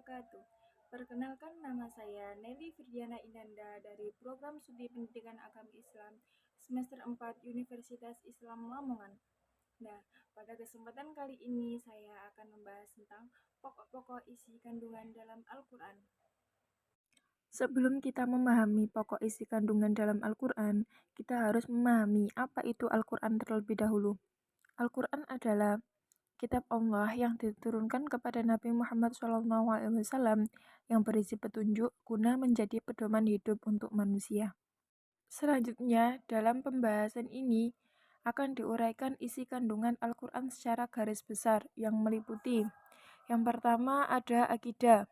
wabarakatuh. Perkenalkan, nama saya Nelly Firdiana Inanda dari Program Studi Pendidikan Agama Islam semester 4 Universitas Islam Lamongan. Nah, pada kesempatan kali ini saya akan membahas tentang pokok-pokok isi kandungan dalam Al-Quran. Sebelum kita memahami pokok isi kandungan dalam Al-Quran, kita harus memahami apa itu Al-Quran terlebih dahulu. Al-Quran adalah kitab Allah yang diturunkan kepada Nabi Muhammad SAW yang berisi petunjuk guna menjadi pedoman hidup untuk manusia. Selanjutnya, dalam pembahasan ini akan diuraikan isi kandungan Al-Quran secara garis besar yang meliputi: yang pertama ada akidah,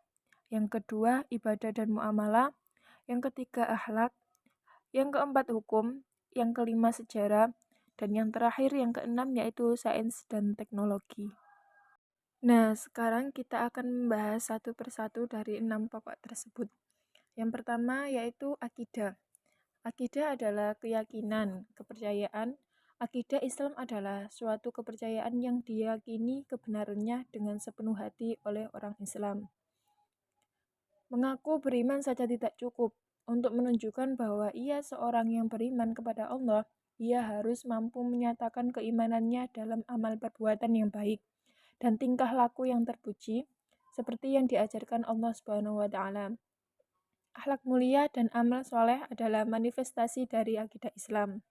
yang kedua ibadah dan muamalah, yang ketiga akhlak, yang keempat hukum, yang kelima sejarah, dan yang terakhir yang keenam yaitu sains dan teknologi. Nah, sekarang kita akan membahas satu persatu dari 6 pokok tersebut. Yang pertama yaitu akidah. Akidah adalah keyakinan, kepercayaan. Akidah Islam adalah suatu kepercayaan yang diyakini kebenarannya dengan sepenuh hati oleh orang Islam. Mengaku beriman saja tidak cukup. Untuk menunjukkan bahwa ia seorang yang beriman kepada Allah, ia harus mampu menyatakan keimanannya dalam amal perbuatan yang baik dan tingkah laku yang terpuji, seperti yang diajarkan Allah Subhanahu wa Ta'ala. Akhlak mulia dan amal soleh adalah manifestasi dari akidah Islam.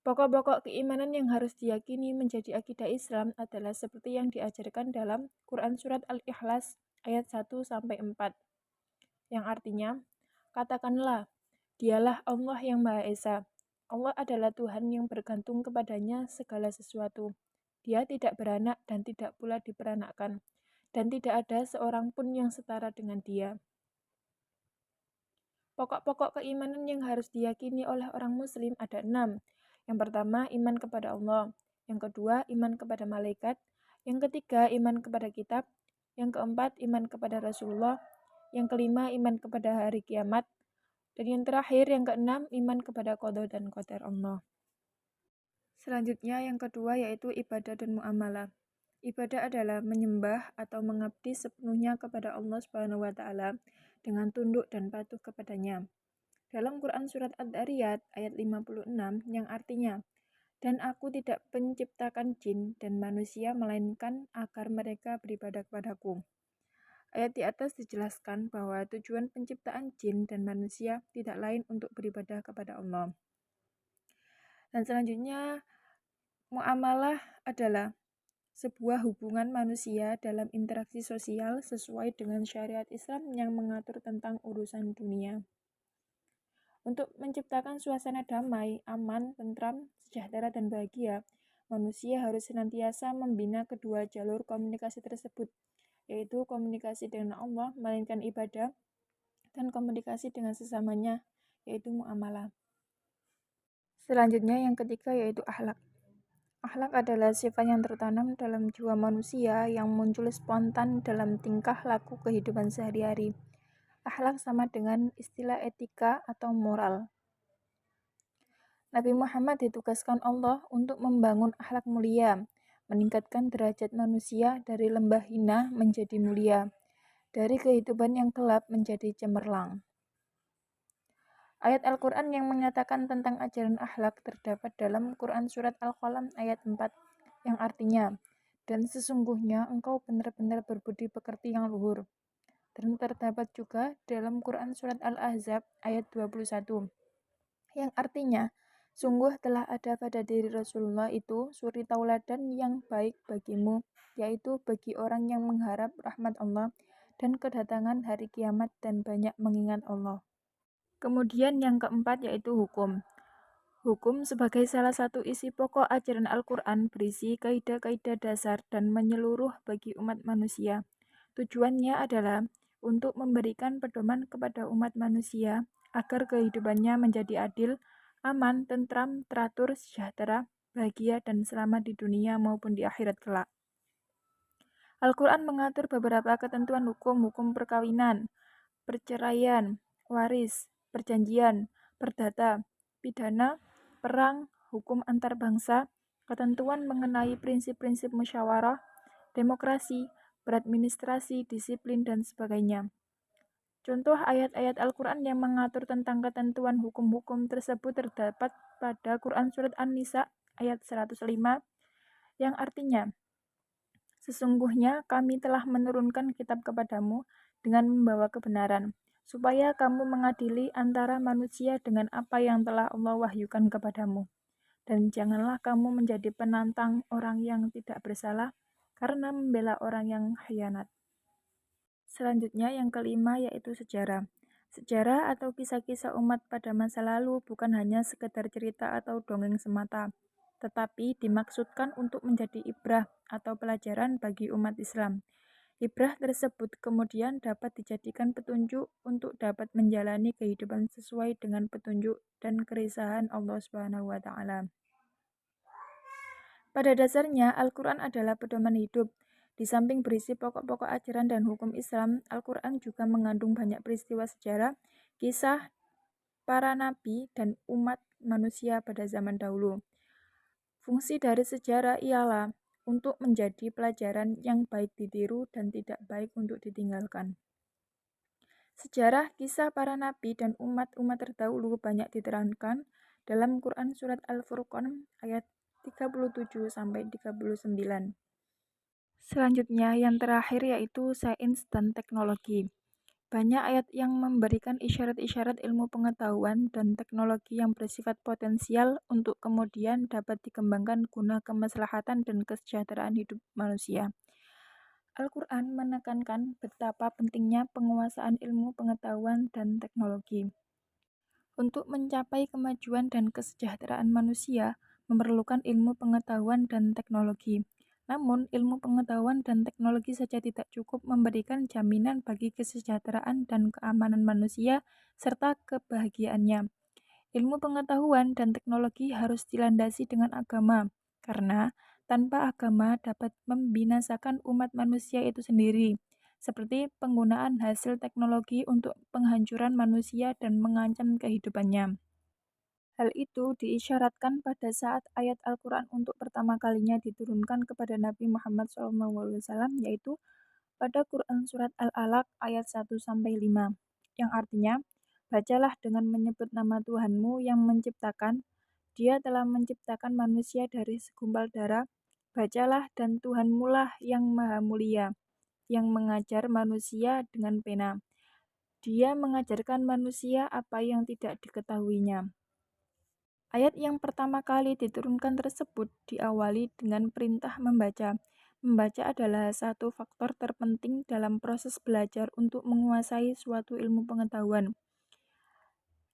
Pokok-pokok keimanan yang harus diyakini menjadi akidah Islam adalah seperti yang diajarkan dalam Quran Surat Al-Ikhlas ayat 1-4, yang artinya, katakanlah, dialah Allah yang Maha Esa. Allah adalah Tuhan yang bergantung kepadanya segala sesuatu. Dia tidak beranak dan tidak pula diperanakkan, dan tidak ada seorang pun yang setara dengan Dia. Pokok-pokok keimanan yang harus diyakini oleh orang Muslim ada 6. Yang pertama, iman kepada Allah. Yang kedua, iman kepada malaikat. Yang ketiga, iman kepada kitab. Yang keempat, iman kepada Rasulullah. Yang kelima, iman kepada hari kiamat. Dan yang terakhir, yang keenam, iman kepada qada dan qadar Allah. Selanjutnya yang kedua yaitu ibadah dan muamalah. Ibadah adalah menyembah atau mengabdi sepenuhnya kepada Allah Subhanahu wa Ta'ala dengan tunduk dan patuh kepadanya. Dalam Quran Surat Ad-Dariyat ayat 56 yang artinya, dan aku tidak menciptakan jin dan manusia melainkan agar mereka beribadah kepadaku. Ayat di atas dijelaskan bahwa tujuan penciptaan jin dan manusia tidak lain untuk beribadah kepada Allah. Dan selanjutnya, muamalah adalah sebuah hubungan manusia dalam interaksi sosial sesuai dengan syariat Islam yang mengatur tentang urusan dunia. Untuk menciptakan suasana damai, aman, tentram, sejahtera, dan bahagia, manusia harus senantiasa membina kedua jalur komunikasi tersebut, yaitu komunikasi dengan Allah, melainkan ibadah, dan komunikasi dengan sesamanya, yaitu muamalah. Selanjutnya yang ketiga yaitu akhlak. Akhlak adalah sifat yang tertanam dalam jiwa manusia yang muncul spontan dalam tingkah laku kehidupan sehari-hari. Akhlak sama dengan istilah etika atau moral. Nabi Muhammad ditugaskan Allah untuk membangun akhlak mulia, meningkatkan derajat manusia dari lembah hina menjadi mulia, dari kehidupan yang gelap menjadi cemerlang. Ayat Al-Quran yang menyatakan tentang ajaran akhlak terdapat dalam Quran Surat Al-Qalam ayat 4, yang artinya, dan sesungguhnya engkau benar-benar berbudi pekerti yang luhur. Dan terdapat juga dalam Quran Surat Al-Ahzab ayat 21, yang artinya, sungguh telah ada pada diri Rasulullah itu suri tauladan yang baik bagimu, yaitu bagi orang yang mengharap rahmat Allah dan kedatangan hari kiamat dan banyak mengingat Allah. Kemudian yang keempat yaitu hukum. Hukum sebagai salah satu isi pokok ajaran Al-Quran berisi kaidah-kaidah dasar dan menyeluruh bagi umat manusia. Tujuannya adalah untuk memberikan pedoman kepada umat manusia agar kehidupannya menjadi adil, aman, tentram, teratur, sejahtera, bahagia, dan selamat di dunia maupun di akhirat kelak. Al-Quran mengatur beberapa ketentuan hukum perkawinan, perceraian, waris, perjanjian, perdata, pidana, perang, hukum antar bangsa, ketentuan mengenai prinsip-prinsip musyawarah, demokrasi, beradministrasi, disiplin, dan sebagainya. Contoh ayat-ayat Al-Quran yang mengatur tentang ketentuan hukum-hukum tersebut terdapat pada Quran Surat An-Nisa ayat 105 yang artinya, sesungguhnya kami telah menurunkan kitab kepadamu dengan membawa kebenaran, supaya kamu mengadili antara manusia dengan apa yang telah Allah wahyukan kepadamu. Dan janganlah kamu menjadi penantang orang yang tidak bersalah karena membela orang yang khianat. Selanjutnya yang kelima yaitu sejarah. Sejarah atau kisah-kisah umat pada masa lalu bukan hanya sekedar cerita atau dongeng semata, tetapi dimaksudkan untuk menjadi ibrah atau pelajaran bagi umat Islam. Ibrah tersebut kemudian dapat dijadikan petunjuk untuk dapat menjalani kehidupan sesuai dengan petunjuk dan kerisahan Allah Subhanahu wa taala. Pada dasarnya, Al-Quran adalah pedoman hidup. Di samping berisi pokok-pokok ajaran dan hukum Islam, Al-Quran juga mengandung banyak peristiwa sejarah, kisah para nabi, dan umat manusia pada zaman dahulu. Fungsi dari sejarah ialah untuk menjadi pelajaran yang baik ditiru dan tidak baik untuk ditinggalkan. Sejarah kisah para nabi dan umat-umat terdahulu banyak diterangkan dalam Quran Surat Al-Furqan ayat 37-39. Selanjutnya yang terakhir yaitu sains dan teknologi. Banyak ayat yang memberikan isyarat-isyarat ilmu pengetahuan dan teknologi yang bersifat potensial untuk kemudian dapat dikembangkan guna kemaslahatan dan kesejahteraan hidup manusia. Al-Quran menekankan betapa pentingnya penguasaan ilmu pengetahuan dan teknologi. Untuk mencapai kemajuan dan kesejahteraan manusia, memerlukan ilmu pengetahuan dan teknologi. Namun, ilmu pengetahuan dan teknologi saja tidak cukup memberikan jaminan bagi kesejahteraan dan keamanan manusia serta kebahagiaannya. Ilmu pengetahuan dan teknologi harus dilandasi dengan agama, karena tanpa agama dapat membinasakan umat manusia itu sendiri, seperti penggunaan hasil teknologi untuk penghancuran manusia dan mengancam kehidupannya. Hal itu diisyaratkan pada saat ayat Al-Quran untuk pertama kalinya diturunkan kepada Nabi Muhammad SAW, yaitu pada Quran Surat Al-Alaq ayat 1-5, yang artinya, bacalah dengan menyebut nama Tuhanmu yang menciptakan, Dia telah menciptakan manusia dari segumpal darah, bacalah dan Tuhanmu lah yang maha mulia, yang mengajar manusia dengan pena. Dia mengajarkan manusia apa yang tidak diketahuinya. Ayat yang pertama kali diturunkan tersebut diawali dengan perintah membaca. Membaca adalah satu faktor terpenting dalam proses belajar untuk menguasai suatu ilmu pengetahuan.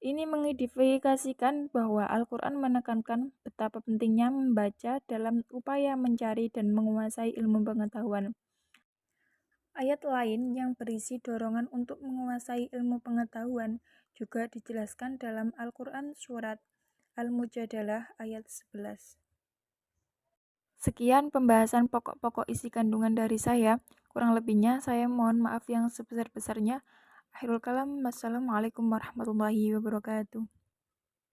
Ini mengidentifikasikan bahwa Al-Quran menekankan betapa pentingnya membaca dalam upaya mencari dan menguasai ilmu pengetahuan. Ayat lain yang berisi dorongan untuk menguasai ilmu pengetahuan juga dijelaskan dalam Al-Quran Surat Al-Mujadalah ayat 11. Sekian pembahasan pokok-pokok isi kandungan dari saya. Kurang lebihnya saya mohon maaf yang sebesar-besarnya. Akhirul kalam, wassalamualaikum warahmatullahi wabarakatuh.